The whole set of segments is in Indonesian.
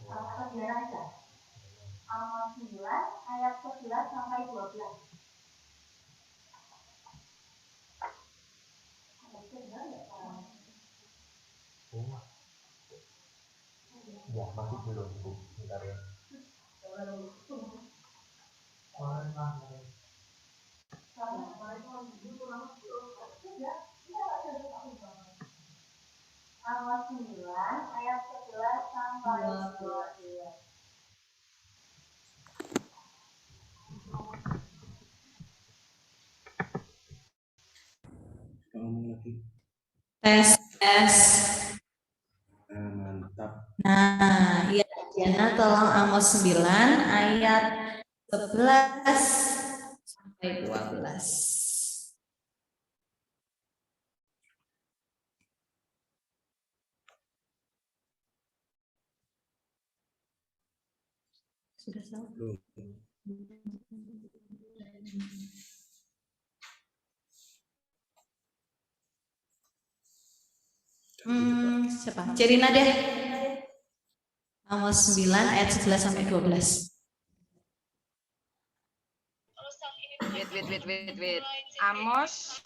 Salah satu aja. Amos 9 ayat 11 sampai 12. Ya, masih belum, Bu. Bentar ya. Amos 9 ayat 11 sampai 12. Tes. Mantap. Nah, ya, Diana tolong Amos 9 ayat 11 sampai 12. Sudah salah? Belum. Siapa? Cerina deh. Amos 9 ayat 11 sampai 12. Wait. Amos.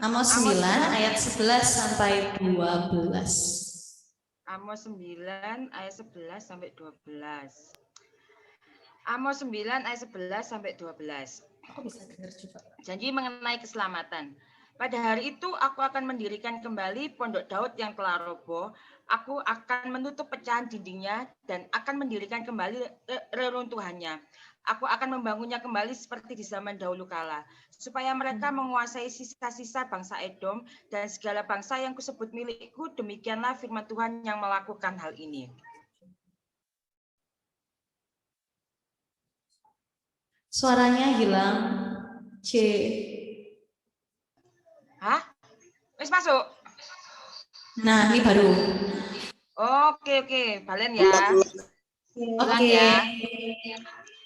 Amos 9 ayat 11 sampai 12. Amos 9 ayat 11 sampai 12. Amos 9 ayat 11 sampai 12. Aku bisa dengar juga. Janji mengenai keselamatan. Pada hari itu aku akan mendirikan kembali pondok Daud yang telah roboh. Aku akan menutup pecahan dindingnya dan akan mendirikan kembali reruntuhannya. Aku akan membangunnya kembali seperti di zaman dahulu kala, supaya mereka menguasai sisa-sisa bangsa Edom dan segala bangsa yang kusebut milikku. Demikianlah firman Tuhan yang melakukan hal ini. Suaranya hilang. C. Hah? Wis masuk? Nah, ini baru. Oke. Balen ya. Ulang Oke. ya.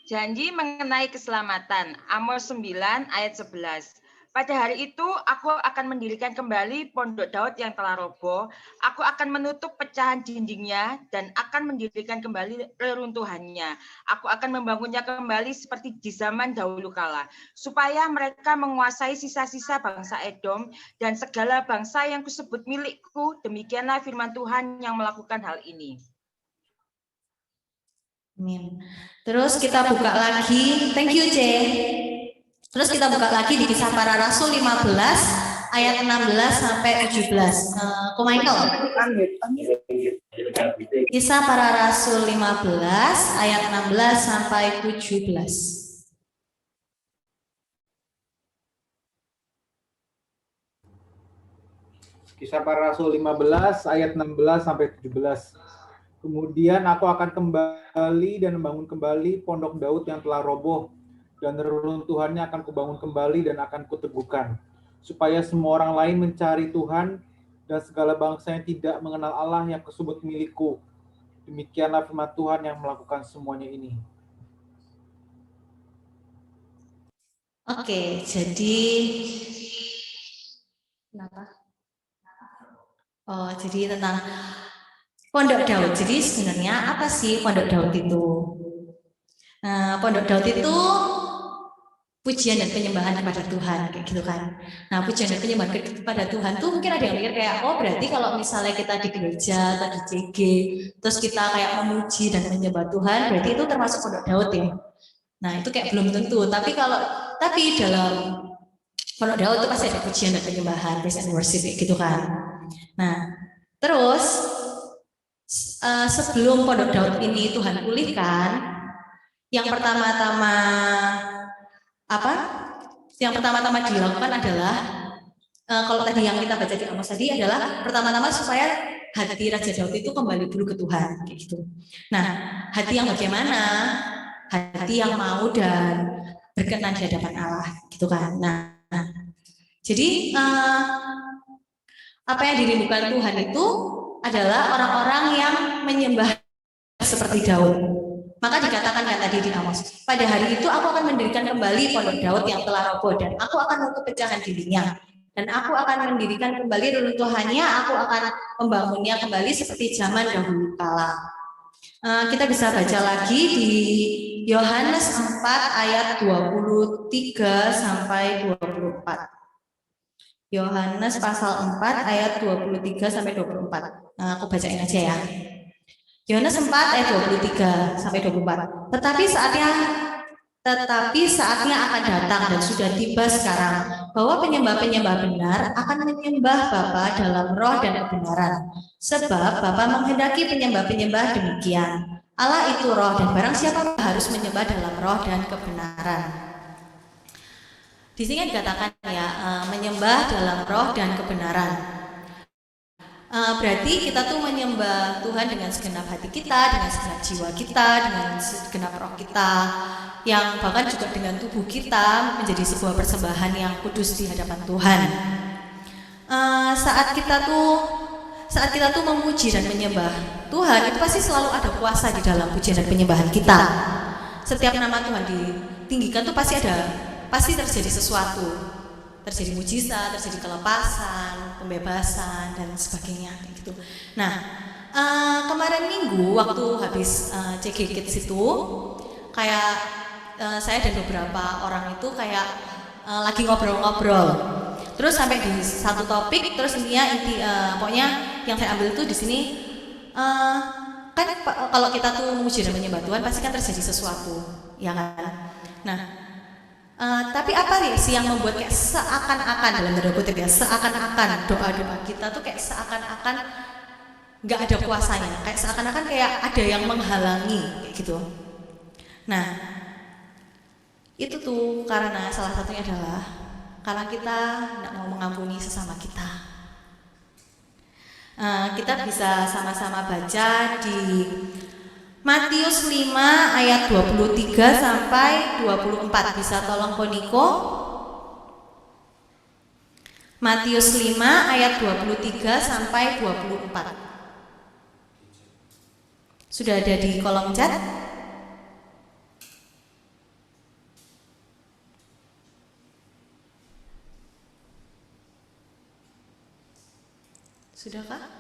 Janji mengenai keselamatan. Amos 9 ayat 11. Pada hari itu aku akan mendirikan kembali pondok Daud yang telah roboh. Aku akan menutup pecahan dindingnya dan akan mendirikan kembali reruntuhannya. Aku akan membangunnya kembali seperti di zaman dahulu kala, supaya mereka menguasai sisa-sisa bangsa Edom dan segala bangsa yang kusebut milikku. Demikianlah firman Tuhan yang melakukan hal ini. Amin. Terus kita buka lagi. Thank you, C. Terus kita buka lagi di Kisah Para Rasul 15 ayat 16 sampai 17. Ko Michael. Kisah Para Rasul 15 ayat 16 sampai 17. Kisah Para Rasul 15 ayat 16 sampai 17. Kemudian aku akan kembali dan membangun kembali pondok Daud yang telah roboh, dan reruntuhannya akan kubangun kembali dan akan kuteguhkan, supaya semua orang lain mencari Tuhan dan segala bangsa yang tidak mengenal Allah yang kusebut milikku. Demikianlah firman Tuhan yang melakukan semuanya ini. Oke, jadi kenapa? Oh, jadi tentang Pondok Daud. Jadi sebenarnya apa sih Pondok Daud itu? Nah, Pondok Daud itu pujian dan penyembahan kepada Tuhan, kayak gitu kan. Nah, pujian dan penyembahan kepada Tuhan tuh mungkin ada yang mikir kayak, oh berarti kalau misalnya kita di gereja atau di CG, terus kita kayak memuji dan menyembah Tuhan, berarti itu termasuk Pondok Daud ya. Nah, itu kayak belum tentu. Tapi dalam Pondok Daud itu pasti ada pujian dan penyembahan, praise and worship, kayak gitu kan. Nah, terus sebelum Pondok Daud ini Tuhan pulihkan, yang pertama-tama dilakukan adalah kalau tadi yang kita baca di Amos tadi adalah pertama-tama supaya hati Raja Daud itu kembali dulu ke Tuhan, kayak gitu. Nah, hati yang bagaimana? Hati yang mau dan berkenan di hadapan Allah, gitu kan. Nah, jadi apa yang dirindukan Tuhan itu adalah orang-orang yang menyembah seperti Daud. Maka dikatakan kan tadi di Amos, pada hari itu aku akan mendirikan kembali pondok Daud yang telah roboh dan aku akan menutup pecahan dindingnya Dan aku akan mendirikan kembali reruntuhannya, aku akan membangunnya kembali seperti zaman dahulu kala. Kita bisa baca lagi di Yohanes 4 ayat 23 sampai 24. Yohanes pasal 4 ayat 23 sampai 24. Aku bacain aja ya. Yohanes 4 ayat 23 sampai 24. Tetapi saatnya akan datang dan sudah tiba sekarang bahwa penyembah-penyembah benar akan menyembah Bapa dalam roh dan kebenaran. Sebab Bapa menghendaki penyembah-penyembah demikian. Allah itu roh dan barang siapa harus menyembah dalam roh dan kebenaran. Di sini dikatakan ya, menyembah dalam roh dan kebenaran. Berarti kita tuh menyembah Tuhan dengan segenap hati kita, dengan segenap jiwa kita, dengan segenap roh kita, yang bahkan juga dengan tubuh kita menjadi sebuah persembahan yang kudus di hadapan Tuhan. Saat kita tuh memuji dan menyembah Tuhan, itu pasti selalu ada kuasa di dalam pujian dan penyembahan kita. Setiap nama Tuhan ditinggikan tuh pasti terjadi sesuatu, terjadi mujizat, terjadi kelepasan, pembebasan dan sebagainya gitu. Nah, kemarin minggu waktu habis CG Kids itu kayak saya dan beberapa orang itu kayak lagi ngobrol-ngobrol. Terus sampai di satu topik, terus pokoknya yang saya ambil itu di sini kan kalau kita tuh memuji dan menyembah Tuhan pasti kan terjadi sesuatu, ya kan? Nah, tapi apa sih yang membuat kayak seakan-akan dalam tanda kutip ya, seakan-akan doa-doa kita tuh kayak seakan-akan nggak ada kuasanya, kayak seakan-akan kayak ada yang menghalangi kayak gitu. Nah, itu tuh karena salah satunya adalah karena kita nggak mau mengampuni sesama kita. Kita bisa sama-sama baca di Matius 5 ayat 23 sampai 24. Bisa tolong Koniko? Matius 5 ayat 23 sampai 24. Sudah ada di kolom chat? Sudahkah?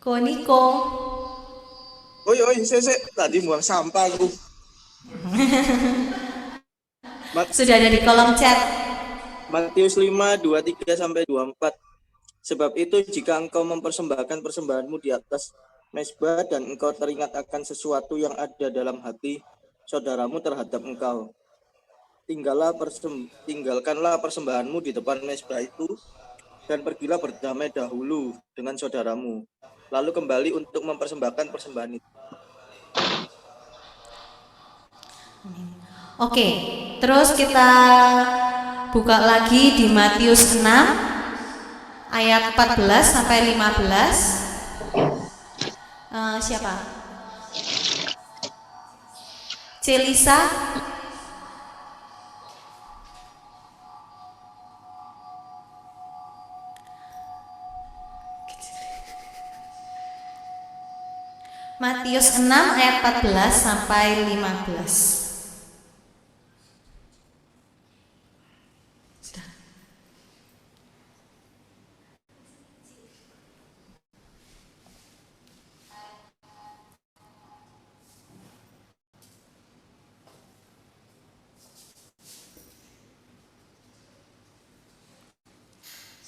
Koniko. Oi, saya tadi buang sampah aku. Sudah ada di kolom chat. Matius 5, 23 sampai 24. Sebab itu jika engkau mempersembahkan persembahanmu di atas mezbah dan engkau teringat akan sesuatu yang ada dalam hati saudaramu terhadap engkau, tinggalkanlah persembahanmu di depan mezbah itu dan pergilah berdamai dahulu dengan saudaramu. Lalu kembali untuk mempersembahkan persembahan itu. Oke, terus kita buka lagi di Matius 6 ayat 14 sampai 15. Siapa? Celisa. Matius 6 ayat 14 sampai 15.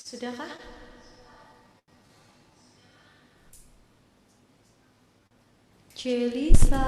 Sudahkah? Celisa.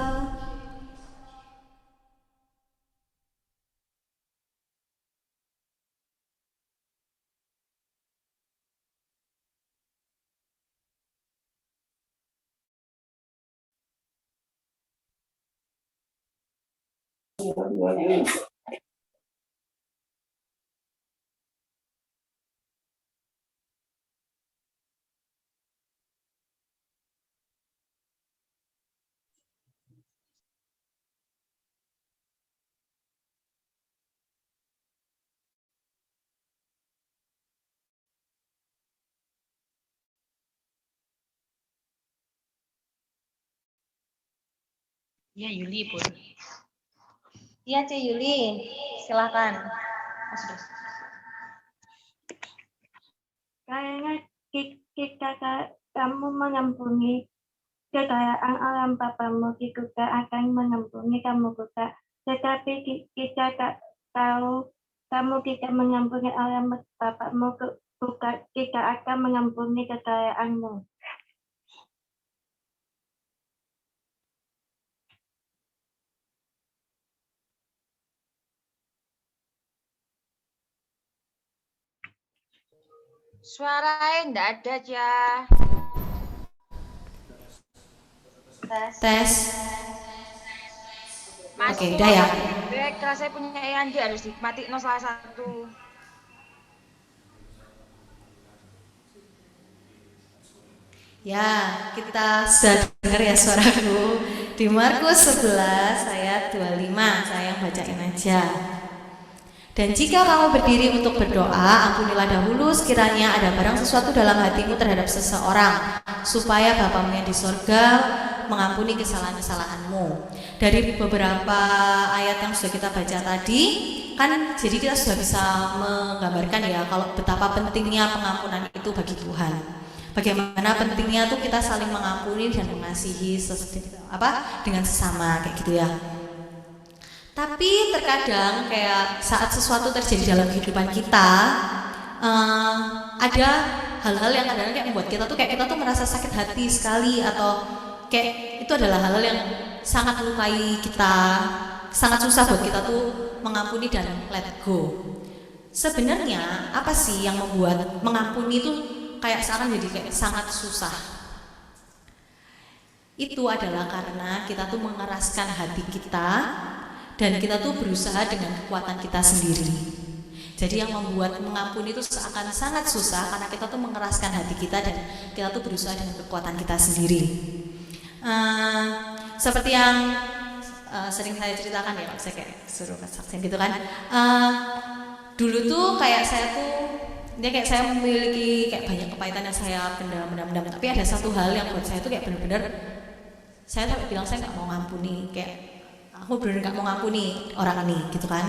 Ya, Yuli boleh. Iya, C. Yuli. Silakan. Mas Dos. Karena kita kamu mengampuni kekayaan alam Bapamu juga akan mengampuni kamu juga. Tetapi kita tak tahu kamu tidak mengampuni alam Bapamu juga tidak akan mengampuni kekayaanmu. Suaranya enggak ada, ya. Tes. Mas, Oke, udah ya. Rasanya punya Yandi harus dimatiin salah satu. Ya, kita sudah dengar ya suaraku. Di Markus 11 ayat 25, saya yang bacain aja. Dan jika kamu berdiri untuk berdoa, ampunilah dahulu sekiranya ada barang sesuatu dalam hatimu terhadap seseorang, supaya Bapamu yang di sorga mengampuni kesalahan-kesalahanmu. Dari beberapa ayat yang sudah kita baca tadi, kan jadi kita sudah bisa menggambarkan ya kalau betapa pentingnya pengampunan itu bagi Tuhan. Bagaimana pentingnya tuh kita saling mengampuni dan mengasihi dengan sesama kayak gitu ya. Tapi terkadang kayak saat sesuatu terjadi dalam kehidupan kita, ada hal-hal yang kadang-kadang kayak membuat kita tuh merasa sakit hati sekali, atau kayak itu adalah hal-hal yang sangat melukai kita, sangat susah buat kita tuh mengampuni dan let go. Sebenarnya apa sih yang membuat mengampuni itu kayak sekarang jadi kayak sangat susah? Itu adalah karena kita tuh mengeraskan hati kita dan kita tuh berusaha dengan kekuatan kita sendiri. Jadi yang membuat mengampuni itu seakan sangat susah karena kita tuh mengeraskan hati kita dan kita tuh berusaha dengan kekuatan kita sendiri. Seperti yang sering saya ceritakan ya, saya kayak suruh kesaksian gitu kan. Dulu tuh kayak saya memiliki kayak banyak kepahitan yang saya pendam. Tapi ada satu hal yang buat saya tuh kayak benar-benar saya sampai bilang saya nggak mau ngampuni, kayak aku benar-benar nggak mau ngampuni orang ini gitu kan.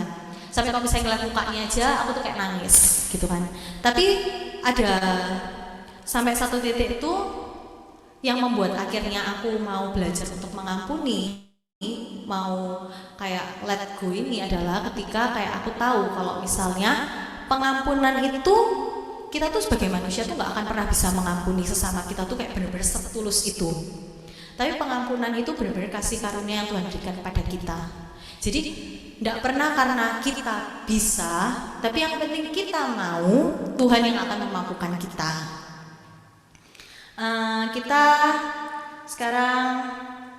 Sampai kalau misalnya ngeliat mukanya aja aku tuh kayak nangis gitu kan. Tapi ada sampai satu titik itu yang membuat akhirnya aku mau belajar untuk mengampuni, mau kayak let go ini adalah ketika kayak aku tahu kalau misalnya pengampunan itu kita tuh sebagai manusia tuh nggak akan pernah bisa mengampuni sesama kita tuh kayak benar-benar setulus itu. Tapi pengampunan itu benar-benar kasih karunia yang Tuhan berikan kepada kita. Jadi tidak pernah karena kita bisa, tapi yang penting kita mau, Tuhan yang akan memampukan kita. Kita sekarang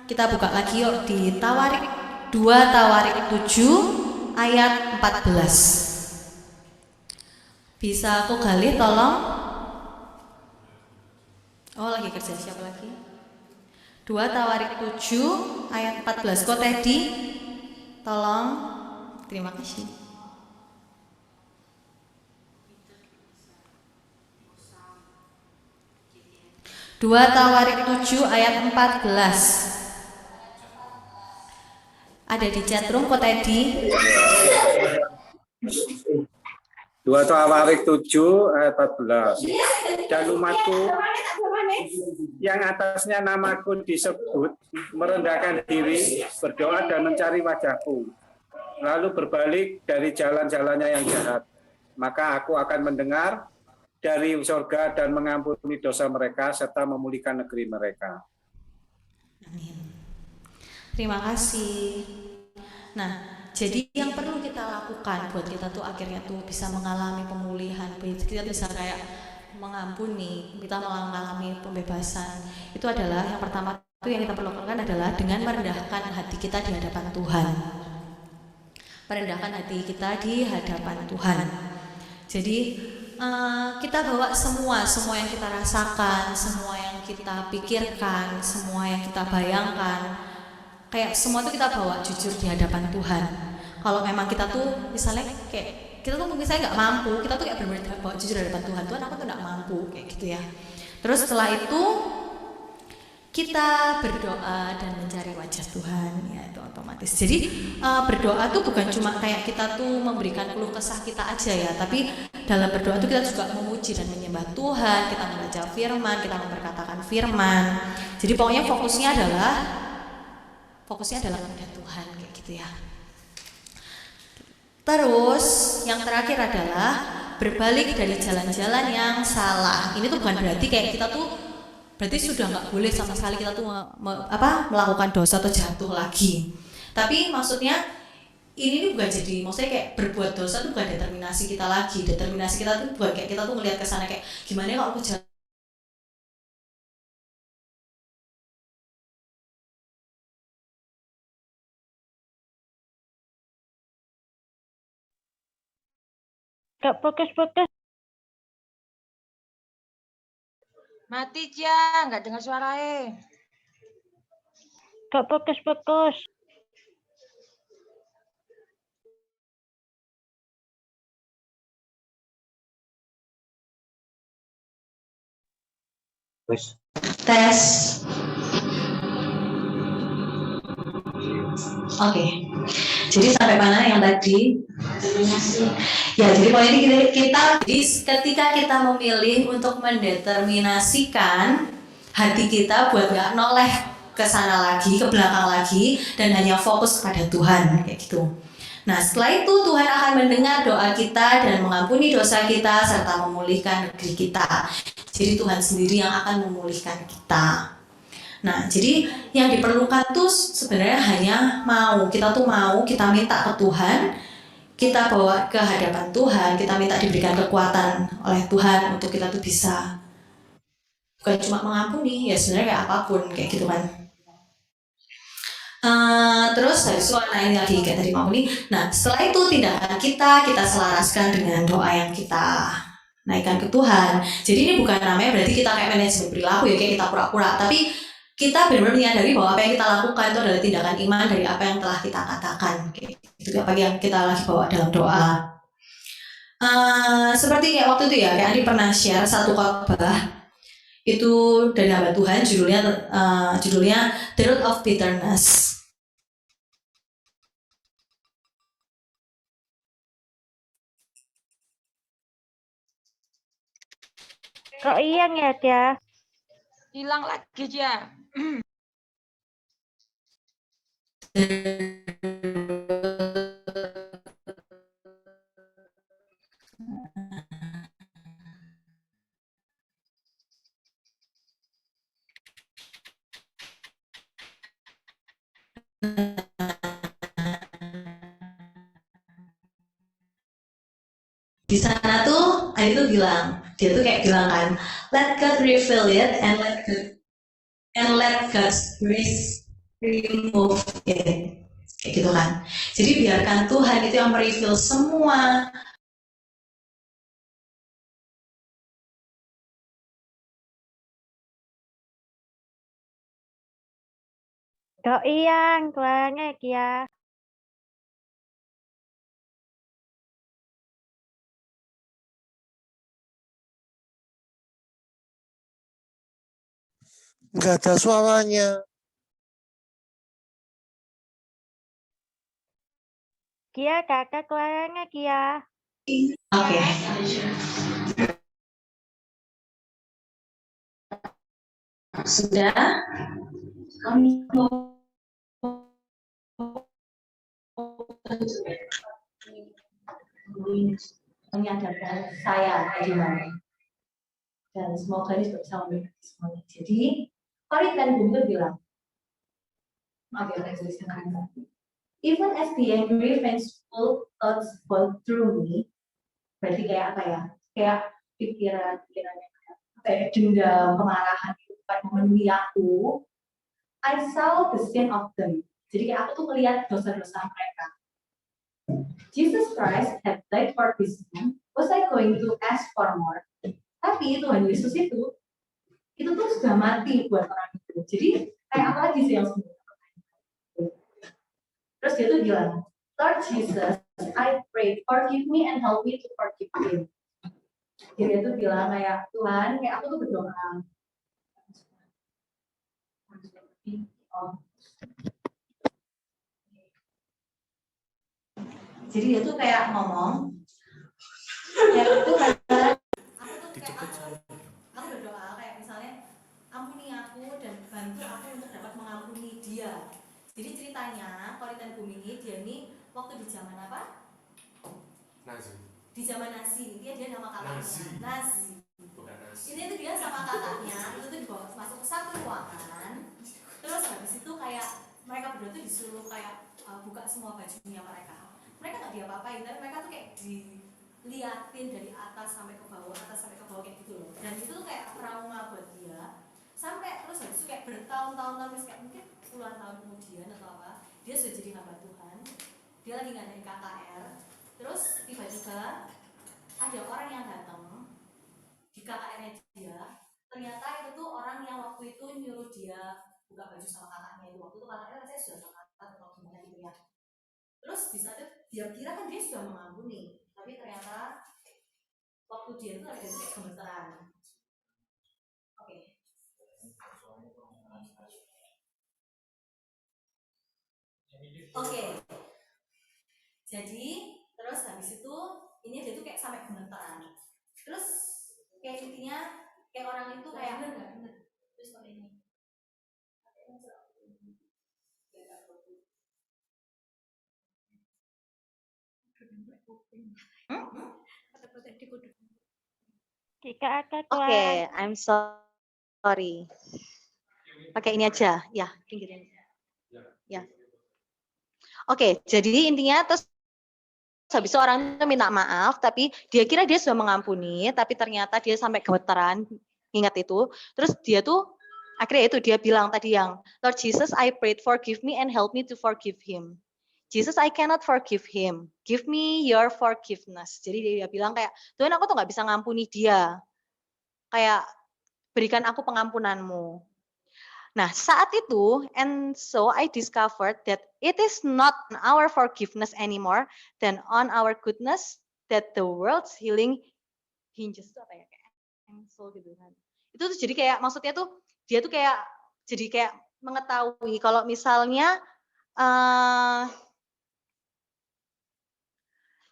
kita buka lagi yuk di Tawarik 2 Tawarik 7 ayat 14. Bisa aku gali tolong? Oh lagi kerja, siapa lagi? 2 Tawarik 7 ayat 14. Kok Teddy? Tolong. Terima kasih. Dua Tawarik 7 ayat 14. Ada di chatroom kok Teddy? 2 Tawarik 7 ayat 14. Dan umatku yang atasnya namaku disebut merendahkan diri, berdoa dan mencari wajahku, lalu berbalik dari jalan-jalannya yang jahat, maka aku akan mendengar dari surga dan mengampuni dosa mereka serta memulihkan negeri mereka. Amin. Terima kasih. Nah, jadi yang perlu kita lakukan buat kita tuh akhirnya tuh bisa mengalami pemulihan, kita bisa kayak mengampuni, kita mengalami pembebasan. Itu adalah yang pertama itu yang kita perlu lakukan adalah dengan merendahkan hati kita di hadapan Tuhan. Merendahkan hati kita di hadapan Tuhan. Jadi kita bawa semua yang kita rasakan, semua yang kita pikirkan, semua yang kita bayangkan, kayak semua itu kita bawa jujur di hadapan Tuhan. Kalau memang kita tuh misalnya kayak kita tuh mungkin saya nggak mampu, kita tuh kayak benar-benar bawa jujur di hadapan Tuhan, Tuhan aku tuh nggak mampu kayak gitu ya. Terus setelah itu kita berdoa dan mencari wajah Tuhan, ya itu otomatis. Jadi berdoa tuh bukan cuma kayak kita tuh memberikan keluh kesah kita aja ya, tapi dalam berdoa tuh kita juga memuji dan menyembah Tuhan, kita membaca firman, kita memperkatakan firman. Jadi pokoknya fokusnya adalah kepada Tuhan kayak gitu ya. Terus yang terakhir adalah berbalik dari jalan-jalan yang salah. Ini tuh bukan berarti kayak kita tuh berarti sudah nggak boleh sama sekali kita tuh melakukan dosa atau jatuh lagi. Tapi maksudnya ini bukan jadi, maksudnya kayak berbuat dosa itu bukan determinasi kita lagi. Determinasi kita tuh bukan kayak kita tuh ngelihat ke sana kayak gimana kalau aku jalan. Gak fokus-fokus. Mati Cia, nggak dengar suaranya. Gak fokus-fokus. Wes. Tes. Oke. Jadi sampai mana yang tadi? Ya, jadi poinnya kita jadi ketika kita memilih untuk mendeterminasikan hati kita buat nggak noleh ke sana lagi, ke belakang lagi, dan hanya fokus kepada Tuhan kayak gitu. Nah, setelah itu Tuhan akan mendengar doa kita dan mengampuni dosa kita serta memulihkan negeri kita. Jadi Tuhan sendiri yang akan memulihkan kita. Nah, jadi yang diperlukan tuh sebenarnya hanya kita minta ke Tuhan, kita bawa ke hadapan Tuhan, kita minta diberikan kekuatan oleh Tuhan untuk kita tuh bisa bukan cuma mengampuni, ya sebenarnya kayak apapun kayak gitu kan. Terus dari suara ini lagi kayak tadi mengampuni. Nah, setelah itu tindakan kita selaraskan dengan doa yang kita naikkan ke Tuhan. Jadi ini bukan namanya berarti kita kayak manajemen perilaku ya, kayak kita pura-pura, tapi kita benar-benar menyadari bahwa apa yang kita lakukan itu adalah tindakan iman dari apa yang telah kita katakan, itu apa yang kita lagi bawa dalam doa. Seperti kayak waktu itu ya, kayak Andi pernah share satu khotbah itu dari hamba Tuhan, judulnya The Root of Bitterness. Kok hilang ya, Tia? Hilang lagi Cia. Di sana tuh Adi tuh dia tuh kayak bilang kan, let God reveal it and let God's grace remove it, kayak gitu kan. Jadi biarkan Tuhan itu yang mereveal semua. Kok hilang suaranya, Tia? Nggak ada suaranya. Kia, kakak suaranya, Kia. Oke. Sudah. Menyadarkan saya gimana, dan semoga ini bisa membantu semuanya. Jadi Farid dan Bunda bilang, even as the angry vengeful thoughts go through me, berarti kayak apa ya, kayak pikiran-pikirannya kayak dendam, kemarahan itu memenuhi aku, I saw the sin of them. Jadi kayak aku tuh melihat dosa-dosa mereka. Jesus Christ had died for this man. Was I going to ask for more? Tapi Tuhan Yesus itu tuh sudah mati buat orang itu. Jadi kayak apa lagi sih yang sebenarnya? Terus dia tuh bilang, Lord Jesus, I pray, forgive me and help me to forgive him. Jadi dia tuh bilang kayak, Tuhan, kayak aku tuh berdoa. Jadi dia tuh kayak ngomong, ya Tuhan, aku berdoa kayak misalnya ampuni aku dan bantu aku untuk dapat mengampuni dia. Jadi ceritanya Koritan Bumi ini dia ini waktu di zaman apa? Nazi. Di zaman Nazi, dia nama kakaknya. Nazi. Bukan nasi. Ini tuh dia sama kakaknya itu tuh dibawa masuk ke satu ruangan. Terus habis itu kayak mereka berdua tuh disuruh kayak buka semua bajunya mereka. Mereka nggak diapa-apain, tapi mereka tuh kayak diliatin dari atas sampai ke bawah kayak gitu loh. Dan itu tuh kayak trauma buat dia. Sampai terus habis itu kayak bertahun-tahun terus kayak mungkin puluhan tahun kemudian atau apa, dia sudah jadi hamba Tuhan. Dia lagi ngadain KKR. Terus tiba-tiba ada orang yang datang di KKR-nya dia. Ternyata itu tuh orang yang waktu itu nyuruh dia buka baju sama kakaknya itu. Waktu itu kakaknya saya sudah sepakat atau gimana gitu ya. Terus di saat itu dia kira kan dia sudah mengampuni, tapi ternyata waktu dia itu ada kayak gemeteran. Oke. Jadi terus habis itu ini dia tuh kayak sampai gemeteran. Terus kayak intinya kayak orang itu kayak bener. Terus kalau ini Oke, I'm sorry. Pakai ini aja, ya, pinggirin. Ya. Oke, jadi intinya terus habis itu orang itu minta maaf, tapi dia kira dia sudah mengampuni, tapi ternyata dia sampai gemeteran, ingat itu. Terus dia tuh akhirnya itu dia bilang tadi yang Lord Jesus, I prayed forgive me and help me to forgive him. Jesus, I cannot forgive him. Give me your forgiveness. Jadi dia bilang kayak, Tuhan aku tuh nggak bisa ngampuni dia. Kayak berikan aku pengampunanmu. Nah saat itu, and so I discovered that it is not on our forgiveness anymore than on our goodness that the world's healing hinges. Itu apa ya kayak cancel gitu kan? Itu tuh jadi kayak maksudnya tuh dia tuh kayak jadi kayak mengetahui kalau misalnya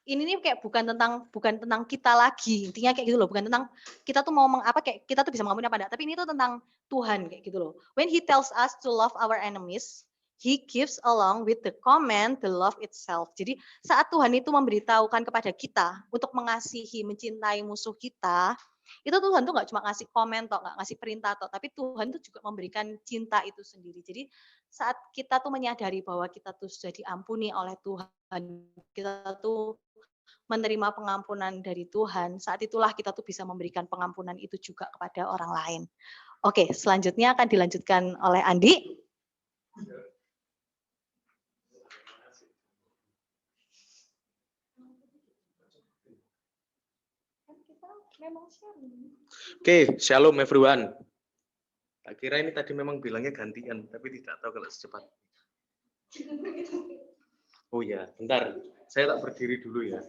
ini nih kayak bukan tentang kita lagi, intinya kayak gitu loh, bukan tentang kita tuh mau kayak kita tuh bisa mengampuni apa enggak, tapi ini tuh tentang Tuhan kayak gitu loh. When he tells us to love our enemies, he gives along with the command the love itself. Jadi saat Tuhan itu memberitahukan kepada kita untuk mengasihi, mencintai musuh kita, itu Tuhan tuh nggak cuma ngasih komen toh, nggak ngasih perintah toh, tapi Tuhan tuh juga memberikan cinta itu sendiri. Jadi saat kita tuh menyadari bahwa kita tuh sudah diampuni oleh Tuhan, kita tuh menerima pengampunan dari Tuhan, saat itulah kita tuh bisa memberikan pengampunan itu juga kepada orang lain. Oke, selanjutnya akan dilanjutkan oleh Andi. Oke, shalom everyone. Tak kira ini tadi memang bilangnya gantian, tapi tidak tahu kalau secepat. Oh ya, bentar. Saya tak berdiri dulu ya.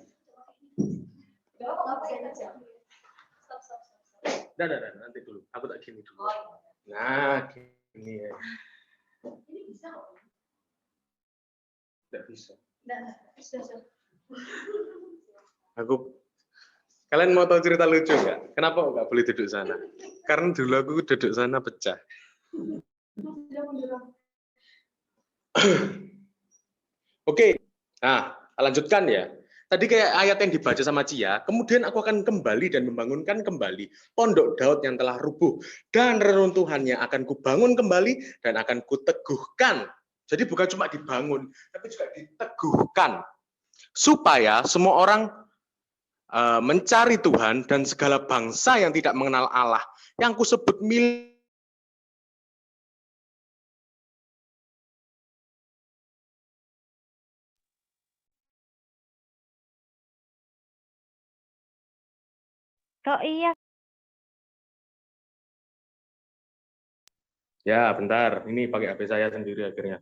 Nah, nanti dulu. Aku tak gini dulu. Nah, gini ya. Tidak bisa. Kalian mau tahu cerita lucu nggak? Kenapa nggak boleh duduk sana? Karena dulu aku duduk sana pecah. Oke, nah lanjutkan ya. Tadi kayak ayat yang dibaca sama Cia, kemudian aku akan kembali dan membangunkan kembali pondok Daud yang telah rubuh, dan reruntuhannya akan kubangun kembali dan akan kuteguhkan. Jadi bukan cuma dibangun, tapi juga diteguhkan. Supaya semua orang mencari Tuhan dan segala bangsa yang tidak mengenal Allah, yang kusebut milik. Kok iya? Ya, bentar. Ini pakai HP saya sendiri akhirnya.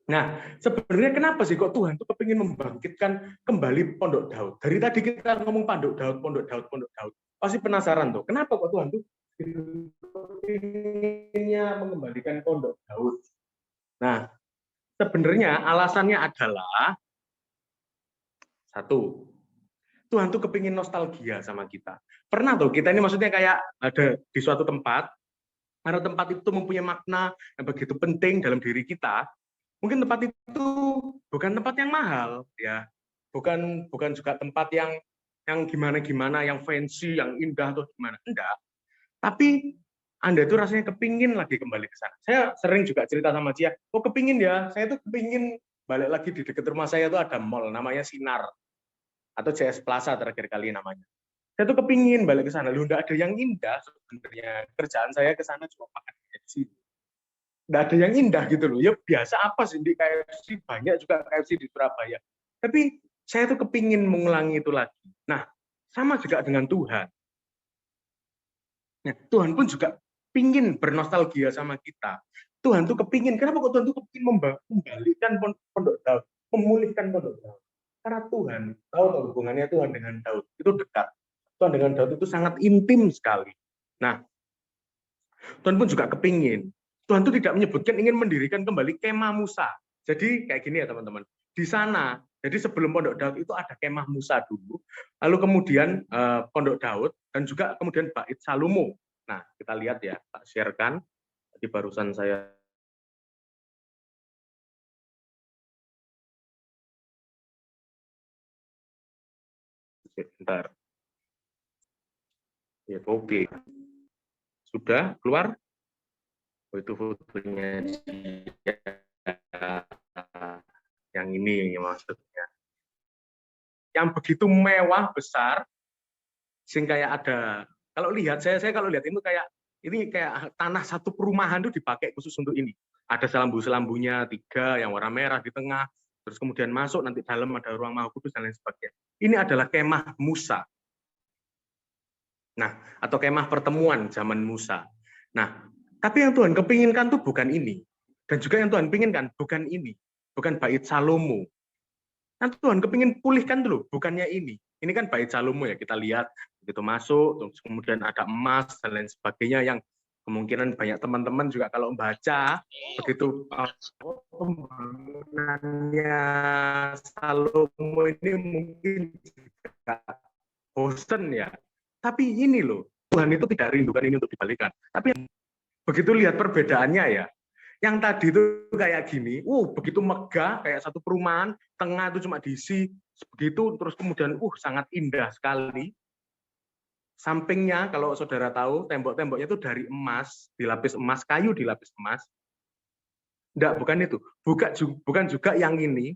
Nah, sebenarnya kenapa sih kok Tuhan tuh kepingin membangkitkan kembali pondok Daud? Dari tadi kita ngomong pondok Daud. Pasti penasaran tuh. Kenapa kok Tuhan tuh kepinginnya mengembalikan pondok Daud. Nah, sebenarnya alasannya adalah satu, Tuhan tuh kepingin nostalgia sama kita. Pernah tuh kita ini maksudnya kayak ada di suatu tempat, karena tempat itu mempunyai makna yang begitu penting dalam diri kita. Mungkin tempat itu bukan tempat yang mahal, ya, bukan juga tempat yang gimana-gimana, yang fancy, yang indah atau gimana, enggak. Tapi Anda itu rasanya kepingin lagi kembali ke sana. Saya sering juga cerita sama Cia, oh kepingin ya, saya tuh kepingin balik lagi di dekat rumah saya itu ada mall namanya Sinar atau CS Plaza terakhir kali namanya. Saya tuh kepingin balik ke sana. Lu nggak ada yang indah sebenarnya. Kerjaan saya ke sana cuma makan KFC. Nggak ada yang indah gitu loh. Ya biasa apa sih di KFC, banyak juga KFC di Surabaya. Tapi saya tuh kepingin mengulangi itu lagi. Nah, sama juga dengan Tuhan. Nah, Tuhan pun juga pingin bernostalgia sama kita. Tuhan tuh kepingin, kenapa kok Tuhan tuh kepingin membalikan pondok Daud, memulihkan pondok Daud? Karena Tuhan tahu hubungannya Tuhan dengan Daud itu dekat. Tuhan dengan Daud itu sangat intim sekali. Nah, Tuhan pun juga kepingin. Tuhan itu tidak menyebutkan ingin mendirikan kembali kemah Musa. Jadi kayak gini ya teman-teman. Di sana, jadi sebelum pondok Daud itu ada kemah Musa dulu, lalu kemudian pondok Daud dan juga kemudian bait Salomo. Nah, kita lihat ya, tak share-kan. Tadi barusan saya sebentar. Ya, oke. Sudah keluar? Oh, itu fotonya dia. Yang ini maksudnya. Yang begitu mewah, besar, sehingga kayak ada, kalau lihat, saya kalau lihat itu kayak, ini kayak tanah satu perumahan itu dipakai khusus untuk ini. Ada selambu-selambunya 3 yang warna merah di tengah, terus kemudian masuk, nanti dalam ada ruang Maha Kudus dan lain sebagainya. Ini adalah kemah Musa. Nah, atau kemah pertemuan zaman Musa. Nah, tapi yang Tuhan kepinginkan tuh bukan ini. Dan juga yang Tuhan pinginkan bukan ini. Bukan bait Salomo. Nah, Tuhan kepingin pulihkan dulu, bukannya ini. Ini kan bait Salomo ya, kita lihat. Begitu masuk, terus kemudian ada emas, dan lain sebagainya, yang kemungkinan banyak teman-teman juga kalau membaca, begitu pembangunannya Salomo ini mungkin juga bosen ya. Tapi ini loh, Tuhan itu tidak rindukan ini untuk dibalikan. Tapi begitu lihat perbedaannya ya, yang tadi itu kayak gini, begitu megah, kayak satu perumahan, tengah itu cuma diisi begitu, terus kemudian sangat indah sekali. Sampingnya, kalau saudara tahu, tembok-temboknya itu dari emas, dilapis emas, kayu dilapis emas. Enggak, bukan itu. Bukan juga yang ini.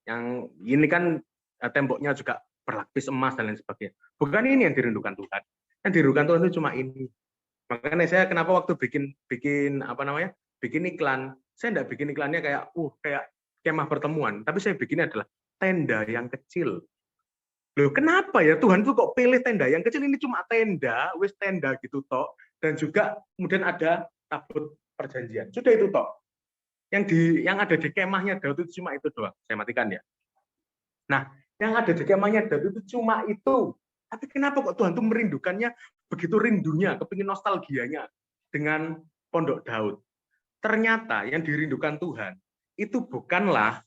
Yang ini kan temboknya juga berlapis emas dan lain sebagainya. Bukan ini yang dirindukan Tuhan. Yang dirindukan Tuhan itu cuma ini. Makanya saya kenapa waktu bikin iklan, saya enggak bikin iklannya kayak kayak kemah pertemuan, tapi saya bikinnya adalah tenda yang kecil. Loh, kenapa ya Tuhan tuh kok pilih tenda yang kecil? Ini cuma tenda, wis tenda gitu toh, dan juga kemudian ada tabut perjanjian. Sudah itu toh. Yang ada di kemahnya Daud itu cuma itu doang. Saya matikan ya. Nah, yang ada di kemahnya Daud itu cuma itu. Tapi kenapa kok Tuhan tuh merindukannya begitu rindunya, kepingin nostalgianya dengan pondok Daud? Ternyata yang dirindukan Tuhan itu bukanlah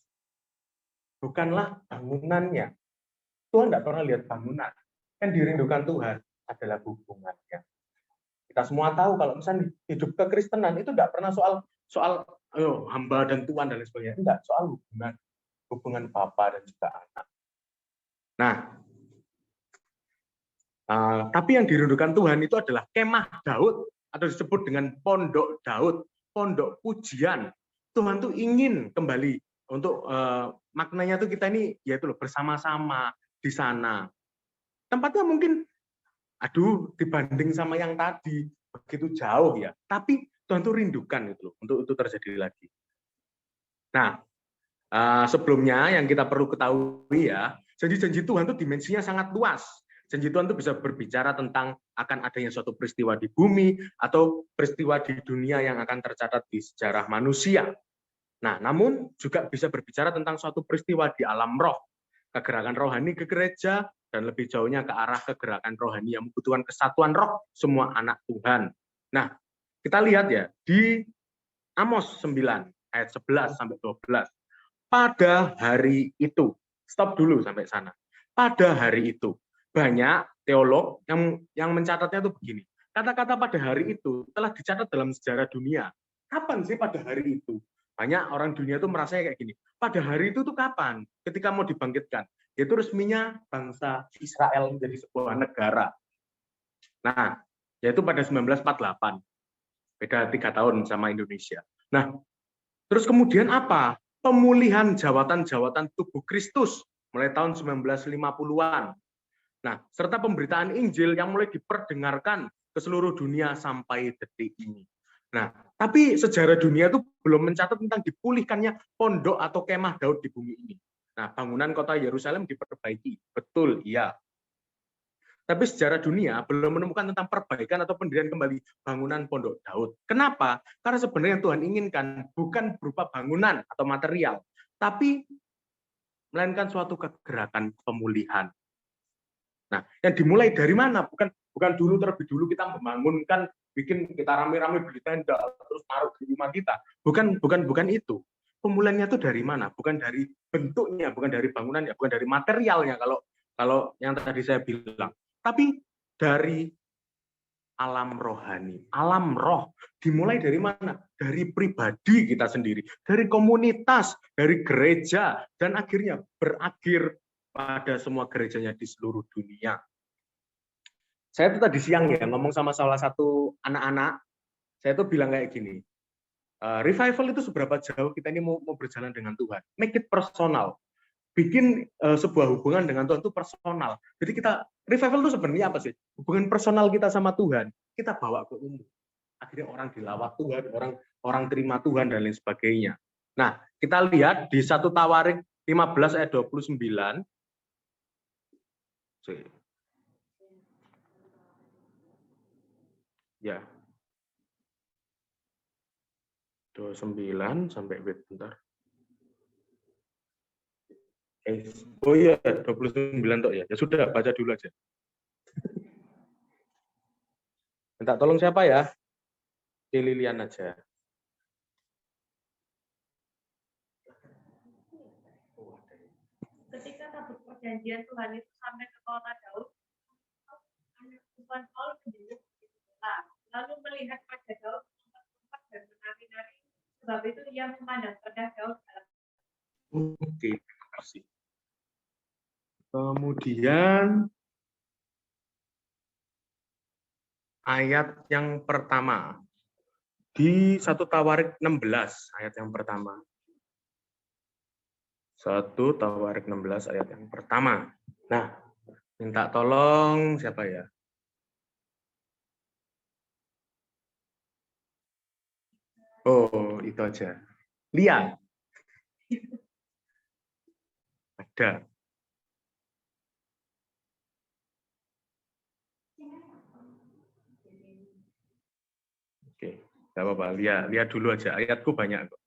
bangunannya. Tuhan tidak pernah lihat bangunan. Yang dirindukan Tuhan adalah hubungannya. Kita semua tahu kalau misalnya hidup kekristenan itu tidak pernah soal hamba dan Tuhan dan lain sebagainya. Tidak, soal hubungan Bapa dan juga anak. Nah, tapi yang dirindukan Tuhan itu adalah kemah Daud, atau disebut dengan pondok Daud, pondok pujian. Tuhan tuh ingin kembali untuk maknanya tuh kita ini yaitu bersama-sama di sana. Tempatnya mungkin dibanding sama yang tadi begitu jauh ya. Tapi Tuhan tuh rindukan itu untuk itu terjadi lagi. Nah, sebelumnya yang kita perlu ketahui ya, janji-janji Tuhan tuh dimensinya sangat luas. Janji Tuhan itu bisa berbicara tentang akan adanya suatu peristiwa di bumi atau peristiwa di dunia yang akan tercatat di sejarah manusia. Nah, namun juga bisa berbicara tentang suatu peristiwa di alam roh, kegerakan rohani ke gereja, dan lebih jauhnya ke arah kegerakan rohani yang membutuhkan kesatuan roh semua anak Tuhan. Nah, kita lihat ya di Amos 9 ayat 11 sampai 12. Pada hari itu, stop dulu sampai sana. Pada hari itu, banyak teolog yang mencatatnya itu begini. Kata-kata pada hari itu telah dicatat dalam sejarah dunia. Kapan sih pada hari itu? Banyak orang dunia itu merasa kayak gini. Pada hari itu tuh kapan? Ketika mau dibangkitkan. Yaitu resminya bangsa Israel menjadi sebuah negara. Nah, yaitu pada 1948. Beda 3 tahun sama Indonesia. Nah, terus kemudian apa? Pemulihan jawatan-jawatan tubuh Kristus mulai tahun 1950-an. Nah, serta pemberitaan Injil yang mulai diperdengarkan ke seluruh dunia sampai detik ini. Nah, tapi sejarah dunia itu belum mencatat tentang dipulihkannya pondok atau kemah Daud di bumi ini. Nah, bangunan kota Yerusalem diperbaiki. Betul, iya. Tapi sejarah dunia belum menemukan tentang perbaikan atau pendirian kembali bangunan pondok Daud. Kenapa? Karena sebenarnya yang Tuhan inginkan bukan berupa bangunan atau material, tapi melainkan suatu kegerakan pemulihan. Nah, yang dimulai dari mana? Bukan dulu terlebih dulu kita membangunkan, kita rame-rame beli tenda terus taruh di rumah kita. Bukan itu. Pemulihannya itu dari mana? Bukan dari bentuknya, bukan dari bangunannya, bukan dari materialnya kalau yang tadi saya bilang. Tapi dari alam rohani, alam roh. Dimulai dari mana? Dari pribadi kita sendiri, dari komunitas, dari gereja, dan akhirnya berakhir pada semua gerejanya di seluruh dunia. Saya tuh tadi siang ya ngomong sama salah satu anak-anak, saya tuh bilang kayak gini, revival itu seberapa jauh kita ini mau berjalan dengan Tuhan. Make it personal. Bikin sebuah hubungan dengan Tuhan itu personal. Jadi revival itu sebenarnya apa sih? Hubungan personal kita sama Tuhan, kita bawa ke umum. Akhirnya orang dilawat Tuhan, orang terima Tuhan dan lain sebagainya. Nah, kita lihat di 1 Tawarik 15 ayat 29. Ya. 29 sampai bentar. Oh iya, 29 toh ya. Ya sudah, baca dulu aja. Minta tolong siapa ya? Lilian aja. Ketika tabut perjanjian Tuhan itu sampai ke kota Daud, Tuhan Paulus menjadi lalu melihat pada Daud tempat dan menari-nari, sebab itu ia memandang pada Daud. Oke, terima kasih. Kemudian ayat yang pertama di 1 Tawarik 16 ayat yang pertama. 1 Tawarik 16 ayat yang pertama. Nah, minta tolong siapa ya? Oh, itu aja. Lia. Ada. Oke, nggak apa-apa. Lihat dulu aja. Ayatku banyak kok.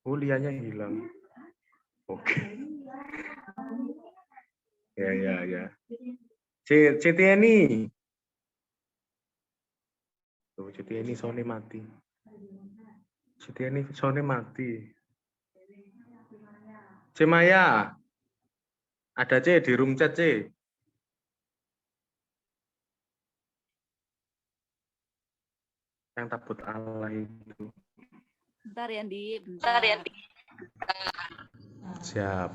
Oh, lianya hilang. Oke. Ya. Cetieni. Tuh, Cetieni soalnya mati. Cetieni soalnya mati. Cemaya. Ada C di room chat C. Yang tabut Allah itu. Bentar ya, Di. Siap.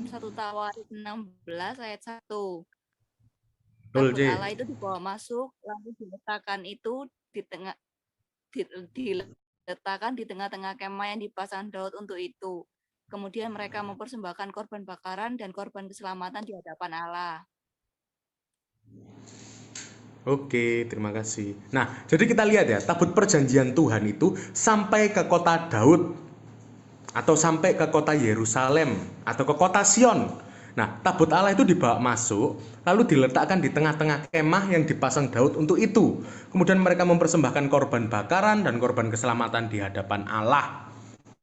1 Tawarik 16 ayat 1. Betul, Tabut C. Allah itu dibawa masuk, lalu diletakkan itu diletakkan di tengah-tengah kemah yang dipasang Daud untuk itu. Kemudian mereka mempersembahkan korban bakaran dan korban keselamatan di hadapan Allah. Oke, terima kasih. Nah, jadi kita lihat ya, tabut perjanjian Tuhan itu sampai ke kota Daud atau sampai ke kota Yerusalem atau ke kota Sion. Nah, tabut Allah itu dibawa masuk, lalu diletakkan di tengah-tengah kemah yang dipasang Daud untuk itu. Kemudian mereka mempersembahkan korban bakaran dan korban keselamatan di hadapan Allah.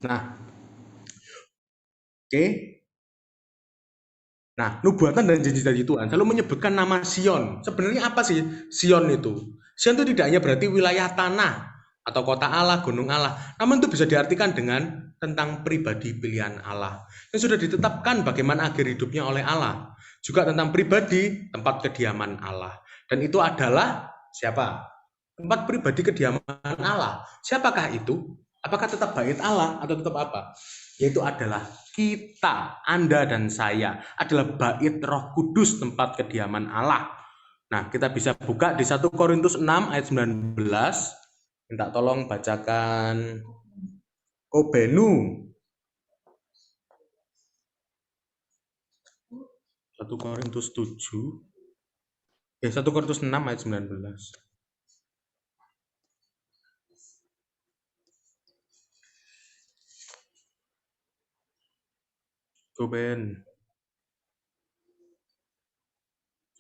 Nah, oke. Nah, nubuatan dan janji-janji Tuhan selalu menyebutkan nama Sion. Sebenarnya apa sih Sion itu? Sion itu tidak hanya berarti wilayah tanah atau kota Allah, gunung Allah. Namun itu bisa diartikan dengan tentang pribadi pilihan Allah. Yang sudah ditetapkan bagaimana akhir hidupnya oleh Allah. Juga tentang pribadi tempat kediaman Allah. Dan itu adalah siapa? Tempat pribadi kediaman Allah. Siapakah itu? Apakah tetap bait Allah atau tetap apa? Yaitu adalah kita, Anda dan saya adalah bait Roh Kudus, tempat kediaman Allah. Nah, kita bisa buka di 1 Korintus 6 ayat 19. Minta tolong bacakan Kobenu. 1 Korintus 7. 1 Korintus 6 ayat 19. Koben.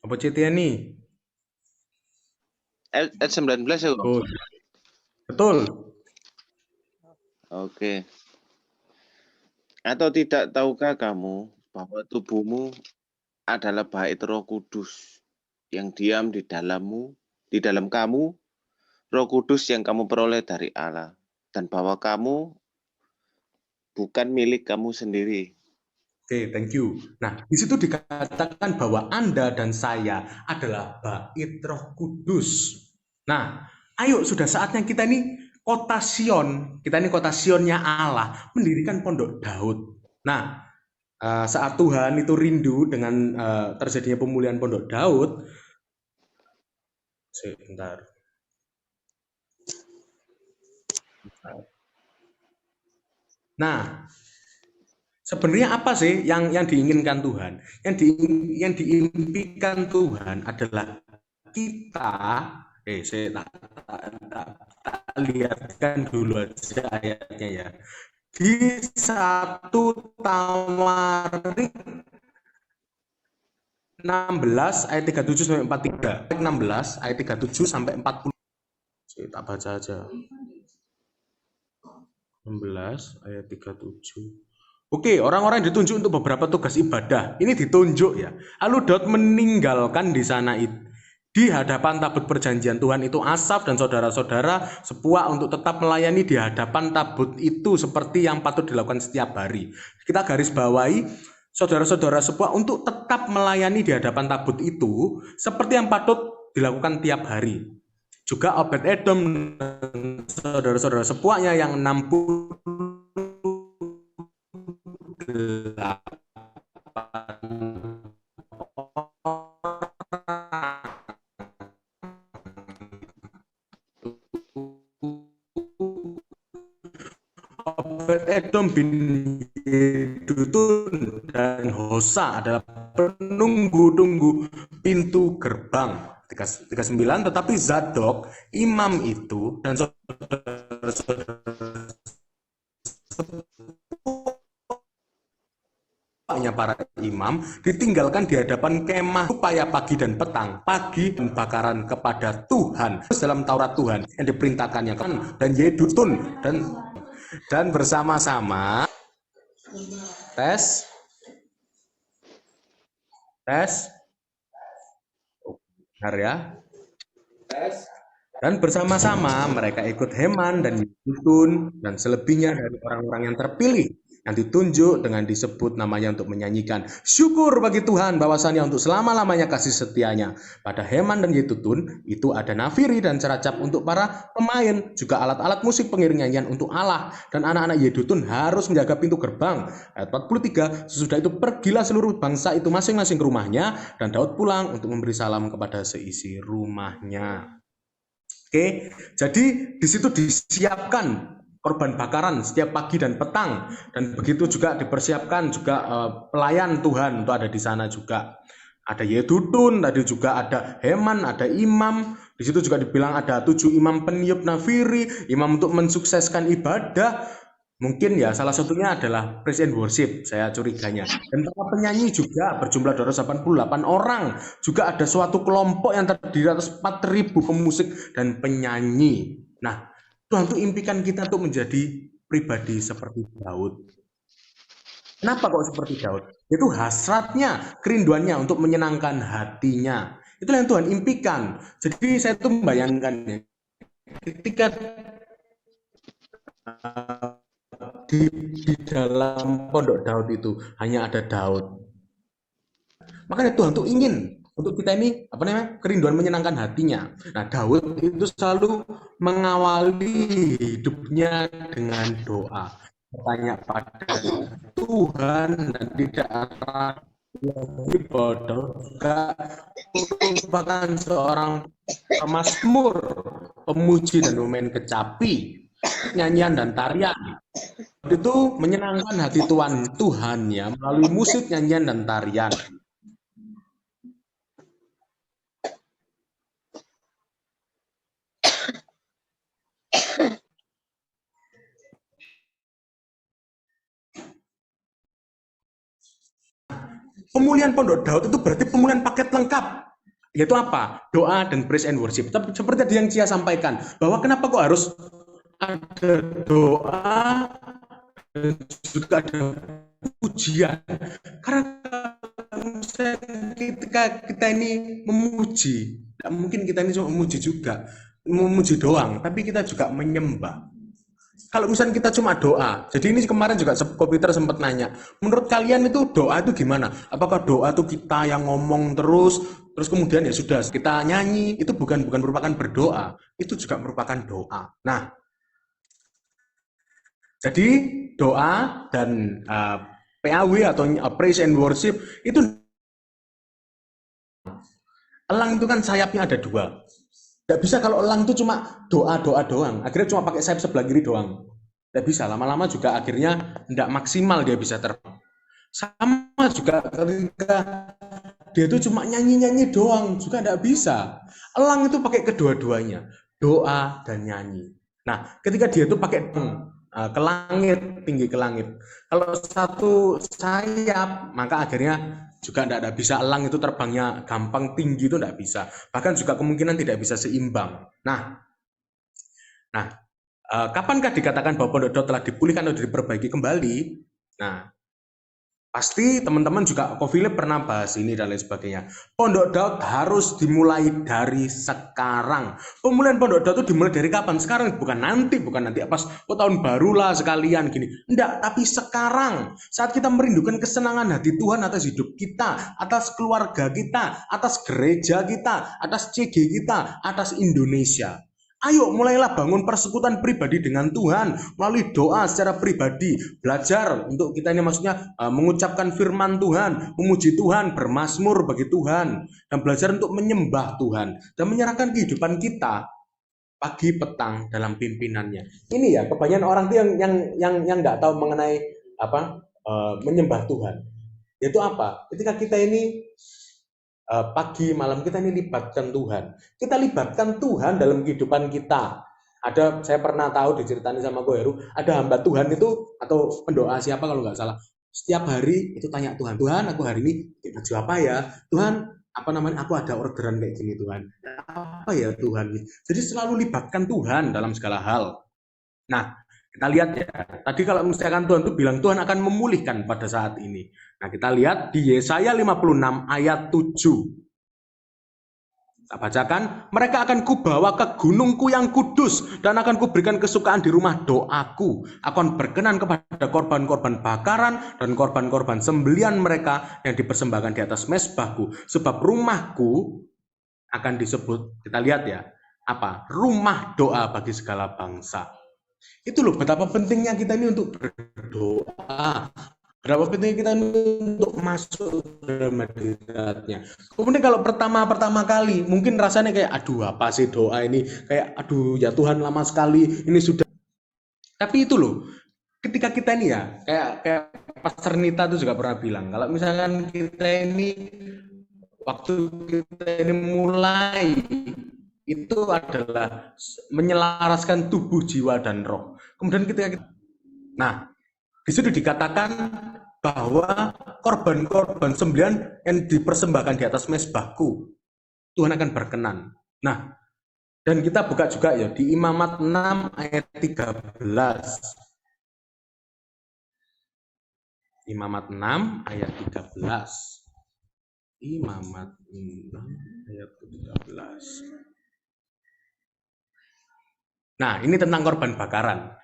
Apa cetia nih? Ayat 19 ya. Oh, betul. Oke. Atau tidak tahukah kamu bahwa tubuhmu adalah bait Roh Kudus yang diam di dalammu, di dalam kamu, Roh Kudus yang kamu peroleh dari Allah, dan bahwa kamu bukan milik kamu sendiri. Oke, thank you. Nah, di situ dikatakan bahwa Anda dan saya adalah bait Roh Kudus. Nah, ayo sudah saatnya kita ini kota Sion, kita ini kota Sionnya Allah, mendirikan pondok Daud. Nah, saat Tuhan itu rindu dengan terjadinya pemulihan pondok Daud, sebentar. Nah, sebenarnya apa sih yang diinginkan Tuhan? Yang diimpikan Tuhan adalah kita. Saya tak lihatkan dulu aja ayatnya ya. Di 1 Tawarik 16 ayat 37 sampai 43. 16 ayat 37 sampai 40. Saya tak baca aja. 16 ayat 37. Oke, orang-orang ditunjuk untuk beberapa tugas ibadah. Ini ditunjuk ya. Lalu Daud meninggalkan di sana di hadapan tabut perjanjian Tuhan itu Asaf dan saudara-saudara sepuak untuk tetap melayani di hadapan tabut itu seperti yang patut dilakukan setiap hari. Kita garis bawahi saudara-saudara sepuak untuk tetap melayani di hadapan tabut itu seperti yang patut dilakukan tiap hari. Juga Obed-Edom dan saudara-saudara sepuaknya yang 68 Obed-Edom bin Yedutun dan Hosa adalah penunggu-tunggu pintu gerbang. 39, tetapi Zadok, imam itu, dan saudara-saudaranya para imam ditinggalkan di hadapan kemah supaya pagi dan petang, pagi dan bakaran kepada Tuhan. Dalam Taurat Tuhan yang diperintahkannya dan Yedutun dan bersama-sama tes benar ya. Dan bersama-sama mereka ikut Heman dan Yedutun dan selebihnya dari orang-orang yang terpilih yang ditunjuk dengan disebut namanya untuk menyanyikan syukur bagi Tuhan bahwasanya untuk selama-lamanya kasih setianya. Pada Heman dan Yedutun itu ada nafiri dan ceracap untuk para pemain, juga alat-alat musik pengiring nyanyian untuk Allah, dan anak-anak Yedutun harus menjaga pintu gerbang. Ayat 43, sesudah itu pergilah seluruh bangsa itu masing-masing ke rumahnya, dan Daud pulang untuk memberi salam kepada seisi rumahnya. Oke, jadi di situ disiapkan korban bakaran setiap pagi dan petang, dan begitu juga dipersiapkan juga pelayan Tuhan untuk ada di sana juga. Ada Yedutun, tadi juga ada Heman, ada imam. Di situ juga dibilang ada 7 imam peniup nafiri, imam untuk mensukseskan ibadah. Mungkin ya salah satunya adalah praise and worship, saya curiganya. Dan para penyanyi juga berjumlah 288 orang. Juga ada suatu kelompok yang terdiri atas 4.000 pemusik dan penyanyi. Nah, Tuhan itu impikan kita untuk menjadi pribadi seperti Daud. Kenapa kok seperti Daud? Itu hasratnya, kerinduannya untuk menyenangkan hatinya. Itulah yang Tuhan impikan. Jadi saya tuh membayangkan ya, ketika di dalam pondok Daud itu hanya ada Daud. Makanya Tuhan tuh ingin untuk kita ini kerinduan menyenangkan hatinya. Nah, Daud itu selalu mengawali hidupnya dengan doa. Bertanya pada Tuhan dan tidak bodoh juga merupakan seorang pemazmur, pemuji dan pemain kecapi, nyanyian dan tarian. Itu menyenangkan hati Tuhannya melalui musik, nyanyian dan tarian. Pemulihan pondok Daud itu berarti pemulihan paket lengkap. Yaitu apa? Doa dan praise and worship. Seperti tadi yang Cia sampaikan, bahwa kenapa kok harus ada doa dan juga ada pujian. Karena ketika kita ini memuji, tidak mungkin kita ini cuma memuji juga, memuji doang, tapi kita juga menyembah. Kalau misalnya kita cuma doa, jadi ini kemarin juga Kopiter sempat nanya, menurut kalian itu doa itu gimana? Apakah doa itu kita yang ngomong terus kemudian ya sudah kita nyanyi, itu bukan merupakan berdoa, itu juga merupakan doa. Nah, jadi doa dan PAW atau praise and worship itu, elang itu kan sayapnya ada dua. Tidak bisa kalau elang itu cuma doa doang, akhirnya cuma pakai sayap sebelah kiri doang. Tidak bisa, lama-lama juga akhirnya tidak maksimal dia bisa terbang. Sama juga ketika dia itu cuma nyanyi doang juga tidak bisa. Elang itu pakai kedua-duanya, doa dan nyanyi. Nah, ketika dia itu pakai ke langit, tinggi ke langit. Kalau satu sayap, maka akhirnya juga tidak bisa, elang itu terbangnya gampang tinggi itu tidak bisa. Bahkan juga kemungkinan tidak bisa seimbang. Nah, kapankah dikatakan bahwa pondok Daud telah dipulihkan atau diperbaiki kembali? Nah, pasti teman-teman juga Philip pernah bahas ini dan lain sebagainya. Pondok Daud harus dimulai dari sekarang. Pemulihan pondok Daud itu dimulai dari kapan? Sekarang, bukan nanti pas tahun baru lah sekalian gini. Enggak, tapi sekarang. Saat kita merindukan kesenangan hati Tuhan atas hidup kita, atas keluarga kita, atas gereja kita, atas CG kita, atas Indonesia. Ayo mulailah bangun persekutuan pribadi dengan Tuhan melalui doa secara pribadi, belajar untuk kita ini maksudnya mengucapkan firman Tuhan, memuji Tuhan, bermazmur bagi Tuhan, dan belajar untuk menyembah Tuhan dan menyerahkan kehidupan kita pagi petang dalam pimpinannya. Ini ya kebanyakan orang tuh yang nggak tahu mengenai menyembah Tuhan. Yaitu apa? Ketika kita ini pagi malam kita ini libatkan Tuhan. Kita libatkan Tuhan dalam kehidupan kita. Saya pernah tahu diceritain sama Ko Heru, ada hamba Tuhan itu atau pendoa siapa kalau nggak salah, setiap hari itu tanya Tuhan, aku hari ini baju apa ya? Tuhan, aku ada orderan kayak gini Tuhan. Apa ya Tuhan? Jadi selalu libatkan Tuhan dalam segala hal. Nah, kita lihat ya, tadi kalau misalkan Tuhan itu bilang Tuhan akan memulihkan pada saat ini. Nah, kita lihat di Yesaya 56 ayat 7. Saya bacakan, mereka akan kubawa ke gunungku yang kudus dan akan kuberikan kesukaan di rumah doaku. Aku akan berkenan kepada korban-korban bakaran dan korban-korban sembelian mereka yang dipersembahkan di atas mezbahku. Sebab rumahku akan disebut, kita lihat ya, rumah doa bagi segala bangsa. Itu loh betapa pentingnya kita ini untuk berdoa, berapa pentingnya kita ini untuk masuk dalam hadiratnya. Kemudian kalau pertama kali mungkin rasanya kayak apa sih doa ini, kayak ya Tuhan lama sekali ini sudah. Tapi itu loh, ketika kita ini ya kayak Pastor Nita itu juga pernah bilang, kalau misalkan kita ini waktu kita ini mulai itu adalah menyelaraskan tubuh, jiwa, dan roh. Kemudian di situ dikatakan bahwa korban-korban sembelian yang dipersembahkan di atas mezbahku, Tuhan akan berkenan. Nah, dan kita buka juga ya di Imamat 6 ayat 13. Imamat 6 ayat 13. Imamat 6 ayat 13. Nah, ini tentang korban bakaran.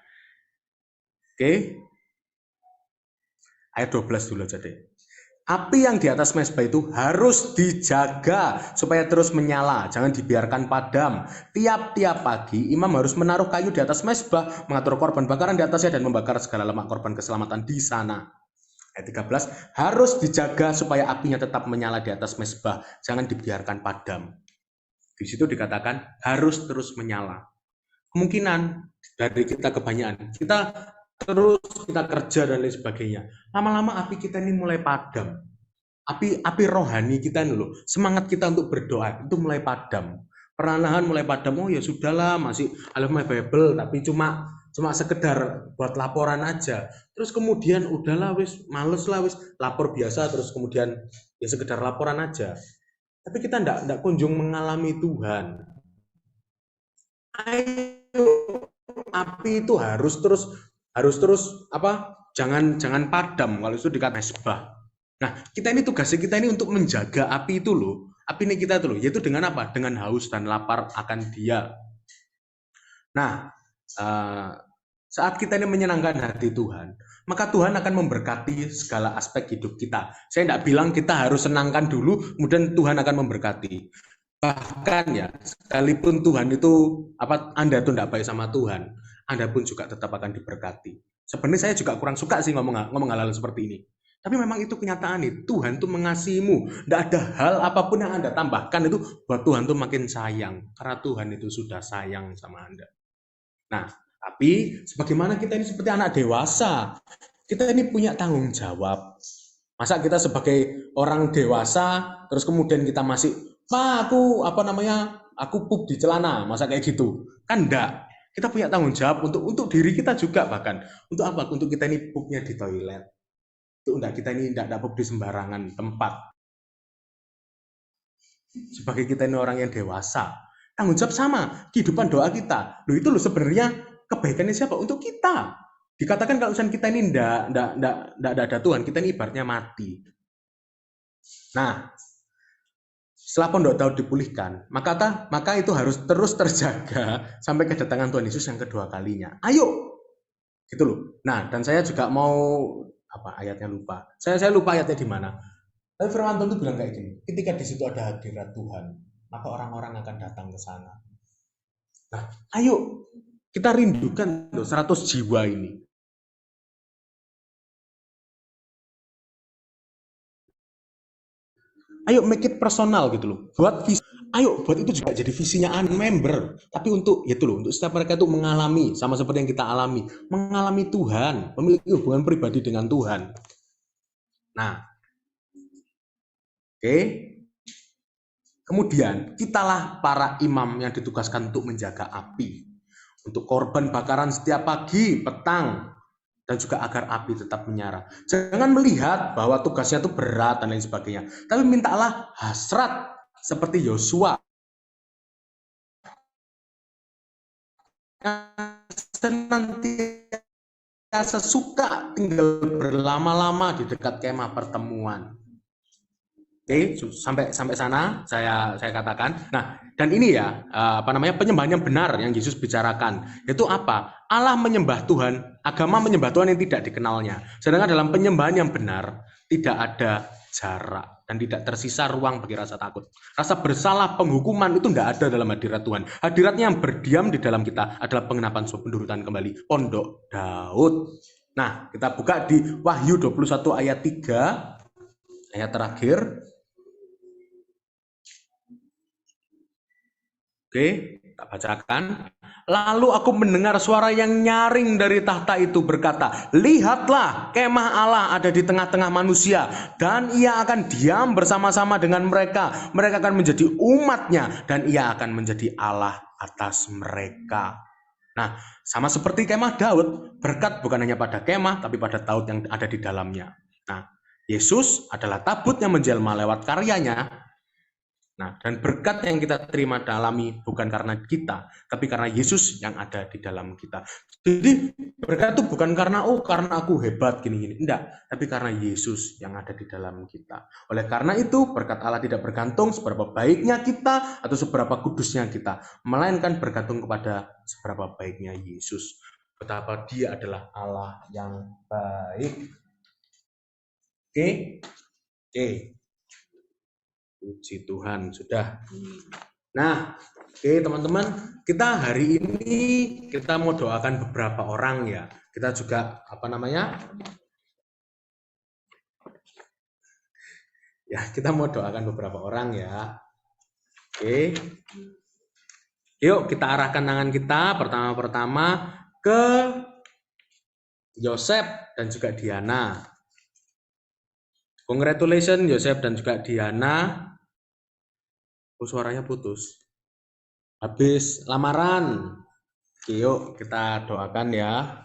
Oke. Ayat 12 dulu aja deh. Api yang di atas mezbah itu harus dijaga supaya terus menyala, jangan dibiarkan padam. Tiap-tiap pagi imam harus menaruh kayu di atas mezbah, mengatur korban bakaran di atasnya dan membakar segala lemak korban keselamatan di sana. Ayat 13, harus dijaga supaya apinya tetap menyala di atas mezbah, jangan dibiarkan padam. Di situ dikatakan harus terus menyala. Kemungkinan dari kita kebanyakan, kita kerja dan lain sebagainya. Lama-lama api kita ini mulai padam. Api rohani kita ini loh, semangat kita untuk berdoa itu mulai padam. Perlahan mulai padam. Oh ya sudahlah, masih alhamdulillah Bible, tapi cuma sekedar buat laporan aja. Terus kemudian udahlah wis males lah wis lapor biasa, terus kemudian ya sekedar laporan aja. Tapi kita enggak kunjung mengalami Tuhan. Ayo, api itu harus terus apa? Jangan padam kalau itu dikatakan mezbah. Nah, tugasnya kita ini untuk menjaga api itu loh. Api ini kita itu loh, yaitu dengan apa? Dengan haus dan lapar akan Dia. Nah, saat kita ini menyenangkan hati Tuhan, maka Tuhan akan memberkati segala aspek hidup kita. Saya tidak bilang kita harus senangkan dulu, kemudian Tuhan akan memberkati. Bahkan ya, sekalipun Tuhan itu Anda tuh tidak baik sama Tuhan, Anda pun juga tetap akan diberkati. Sebenarnya saya juga kurang suka sih ngomong hal-hal seperti ini. Tapi memang itu kenyataan nih, Tuhan tuh mengasihimu. Tidak ada hal apapun yang Anda tambahkan itu buat Tuhan tuh makin sayang. Karena Tuhan itu sudah sayang sama Anda. Nah, tapi sebagaimana kita ini seperti anak dewasa, kita ini punya tanggung jawab. Masa kita sebagai orang dewasa, terus kemudian kita masih, Pak, aku pup di celana, masa kayak gitu? Kan enggak. Kita punya tanggung jawab untuk diri kita juga bahkan. Untuk apa? Untuk kita ini pupnya di toilet. Untuk enggak kita ini enggak pup di sembarangan tempat. Sebagai kita ini orang yang dewasa, tanggung jawab sama, kehidupan doa kita. Loh itu loh sebenarnya kebaikannya siapa? Untuk kita. Dikatakan kalau misalnya kita ini enggak ada Tuhan, kita ini ibaratnya mati. Nah, setelah Pondok Daud dipulihkan, maka itu harus terus terjaga sampai kedatangan Tuhan Yesus yang kedua kalinya. Ayo, gitu loh. Nah, dan saya juga mau ayatnya lupa. Saya lupa ayatnya di mana. Tapi firman Tuhan itu bilang kayak gini, ketika di situ ada hadirat Tuhan, maka orang-orang akan datang ke sana. Nah, ayo kita rindukan loh 100 jiwa ini. Ayo make it personal gitu loh. Buat itu juga jadi visinya member. Tapi untuk setiap mereka itu mengalami sama seperti yang kita alami, mengalami Tuhan, memiliki hubungan pribadi dengan Tuhan. Nah, oke. Kemudian kitalah para imam yang ditugaskan untuk menjaga api, untuk korban bakaran setiap pagi, petang, dan juga agar api tetap menyala. Jangan melihat bahwa tugasnya itu berat dan lain sebagainya, tapi mintalah hasrat seperti Yosua. Senantiasa suka tinggal berlama-lama di dekat kemah pertemuan. Oke, sampai sana saya katakan. Nah, dan ini ya penyembahan yang benar yang Yesus bicarakan. Itu apa? Allah menyembah Tuhan, agama menyembah Tuhan yang tidak dikenalnya. Sedangkan dalam penyembahan yang benar tidak ada jarak dan tidak tersisa ruang bagi rasa takut. Rasa bersalah, penghukuman itu tidak ada dalam hadirat Tuhan. Hadiratnya yang berdiam di dalam kita adalah pengenapan sebuah pendudukan kembali. Pondok Daud. Nah, kita buka di Wahyu 21 ayat 3, ayat terakhir. Oke, tak bacakan. Lalu aku mendengar suara yang nyaring dari tahta itu berkata, lihatlah kemah Allah ada di tengah-tengah manusia, dan ia akan diam bersama-sama dengan mereka. Mereka akan menjadi umatnya, dan ia akan menjadi Allah atas mereka. Nah, sama seperti kemah Daud, berkat bukan hanya pada kemah, tapi pada Daud yang ada di dalamnya. Nah, Yesus adalah tabut yang menjelma lewat karyanya. Nah, dan berkat yang kita terima alami bukan karena kita, tapi karena Yesus yang ada di dalam kita. Jadi berkat itu bukan karena karena aku hebat gini-gini, enggak, tapi karena Yesus yang ada di dalam kita. Oleh karena itu berkat Allah tidak bergantung seberapa baiknya kita atau seberapa kudusnya kita, melainkan bergantung kepada seberapa baiknya Yesus. Betapa Dia adalah Allah yang baik. Oke. Puji Tuhan, sudah. Nah, oke teman-teman, kita hari ini kita mau doakan beberapa orang ya. Kita juga kita mau doakan beberapa orang ya. Oke. Yuk kita arahkan tangan kita pertama-pertama ke Yosef dan juga Diana. Congratulations Yosef dan juga Diana. Suaranya putus. Habis lamaran. Yuk kita doakan ya.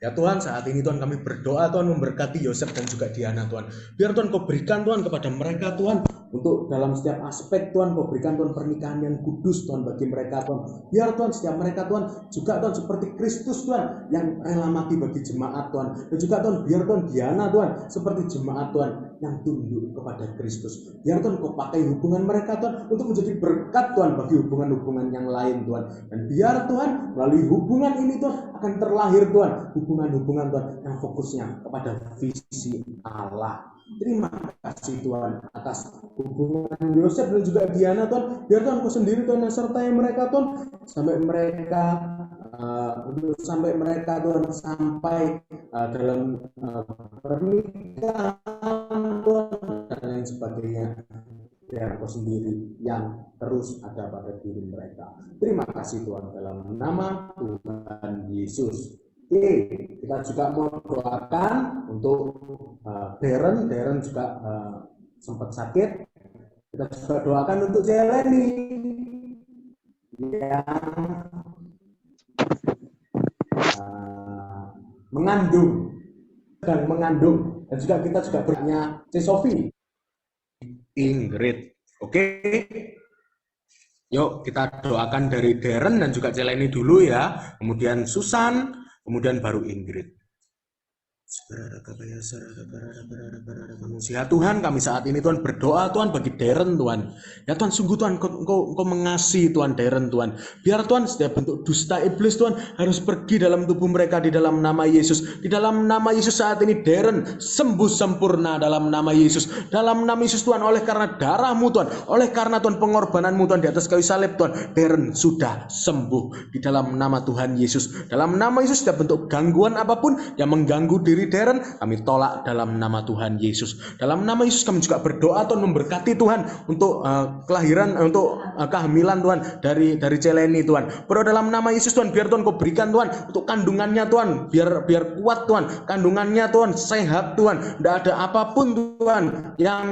Ya Tuhan, saat ini Tuhan kami berdoa Tuhan memberkati Yosef dan juga Diana Tuhan. Biar Tuhan Kau berikan Tuhan kepada mereka Tuhan. Untuk dalam setiap aspek Tuhan Kau berikan Tuhan pernikahan yang kudus Tuhan bagi mereka Tuhan. Biar Tuhan setiap mereka Tuhan juga Tuhan seperti Kristus Tuhan yang rela mati bagi jemaat Tuhan. Dan juga Tuhan biar Tuhan Diana Tuhan seperti jemaat Tuhan yang tunduk kepada Kristus. Biar Tuhan Kau pakai hubungan mereka Tuhan untuk menjadi berkat Tuhan bagi hubungan-hubungan yang lain Tuhan. Dan biar Tuhan melalui hubungan ini Tuhan akan terlahir Tuhan hubungan-hubungan Tuhan yang fokusnya kepada visi Allah. Terima kasih Tuhan atas hubungan Yosef dan juga Diana Tuhan. Biar Tuhan Kau sendiri Tuhan yang sertai mereka Tuhan sampai mereka Tuhan sampai dalam pernikahan Tuhan dan lain sebagainya. Biar Kau sendiri yang terus ada pada diri mereka. Terima kasih Tuhan dalam nama Tuhan Yesus. Oke, kita juga mau doakan untuk Darren juga sempat sakit. Kita juga doakan untuk Jeleni yang mengandung dan juga kita juga bertanya Sophie Ingrid. Oke. Yuk kita doakan dari Darren dan juga Celeni dulu ya. Kemudian Susan, kemudian baru Ingrid. Ya Tuhan, kami saat ini Tuhan berdoa Tuhan bagi Darren Tuhan. Ya Tuhan, sungguh Tuhan Kau mengasihi Tuhan Darren Tuhan. Biar Tuhan setiap bentuk dusta iblis Tuhan harus pergi dalam tubuh mereka di dalam nama Yesus. Di dalam nama Yesus saat ini Darren sembuh sempurna dalam nama Yesus. Dalam nama Yesus Tuhan, oleh karena darah-Mu Tuhan, oleh karena Tuhan pengorbanan-Mu Tuhan di atas kayu salib Tuhan, Darren sudah sembuh di dalam nama Tuhan Yesus. Dalam nama Yesus setiap bentuk gangguan apapun yang mengganggu diri Darren kami tolak dalam nama Tuhan Yesus. Dalam nama Yesus kami juga berdoa Tuhan memberkati Tuhan untuk kehamilan Tuhan dari Celeni Tuhan. Berdoa dalam nama Yesus Tuhan, biar Tuhan Kau berikan Tuhan untuk kandungannya Tuhan, biar kuat Tuhan, kandungannya Tuhan sehat Tuhan, tidak ada apapun Tuhan yang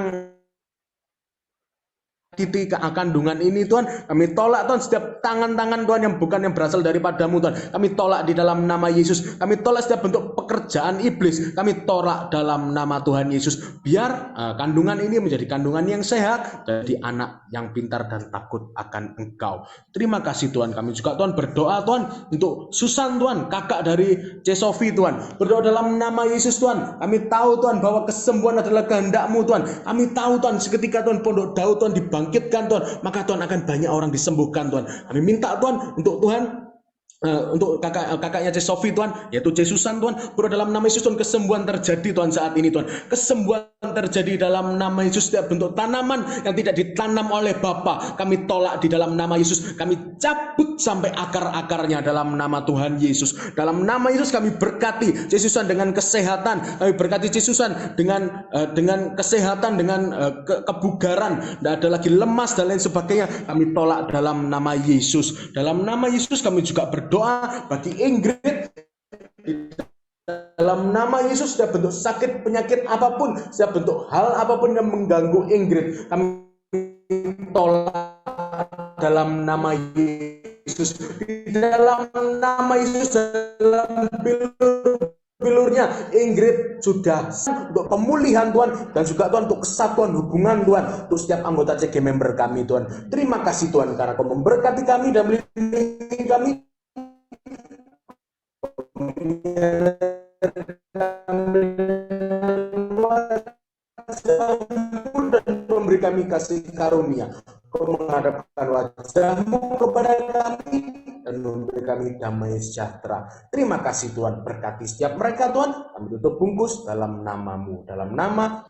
titik kandungan ini Tuhan, kami tolak Tuhan setiap tangan-tangan Tuhan yang bukan yang berasal daripada-Mu Tuhan, kami tolak di dalam nama Yesus. Kami tolak setiap bentuk pekerjaan iblis, kami tolak dalam nama Tuhan Yesus. Biar kandungan ini menjadi kandungan yang sehat, jadi anak yang pintar dan takut akan Engkau. Terima kasih Tuhan. Kami juga Tuhan berdoa Tuhan untuk Susan Tuhan, kakak dari Sophie Tuhan, berdoa dalam nama Yesus Tuhan. Kami tahu Tuhan bahwa kesembuhan adalah kehendak-Mu Tuhan. Kami tahu Tuhan seketika Tuhan Pondok Daud Tuhan dibangkitkan Tuhan, maka Tuhan akan banyak orang disembuhkan Tuhan. Kami minta Tuhan untuk untuk kakaknya Sophie Tuhan, yaitu Susan Tuhan, berdoa dalam nama Yesus Tuhan, kesembuhan terjadi Tuhan saat ini Tuhan. Kesembuhan terjadi dalam nama Yesus. Setiap bentuk tanaman yang tidak ditanam oleh Bapa kami tolak di dalam nama Yesus. Kami cabut sampai akar-akarnya dalam nama Tuhan Yesus. Dalam nama Yesus kami berkati Susan dengan kesehatan. Kami berkati Susan dengan kesehatan, dengan kebugaran, tidak ada lagi lemas dan lain sebagainya. Kami tolak dalam nama Yesus. Dalam nama Yesus kami juga berdoa bagi Ingrid. Dalam nama Yesus, setiap bentuk sakit, penyakit apapun, setiap bentuk hal apapun yang mengganggu Ingrid, kami tolak dalam nama Yesus. Di dalam nama Yesus, dalam bilurnya Ingrid sudah untuk pemulihan Tuhan, dan juga Tuhan untuk kesatuan hubungan Tuhan untuk setiap anggota CG member kami Tuhan. Terima kasih Tuhan karena Kau memberkati kami dan melindungi kami dan memberi kami kasih karunia. Kau menghadapkan wajah-Mu kepada kami dan memberi kami damai sejahtera. Terima kasih Tuhan, berkati setiap mereka Tuhan. Kami tutup bungkus dalam nama-Mu, dalam nama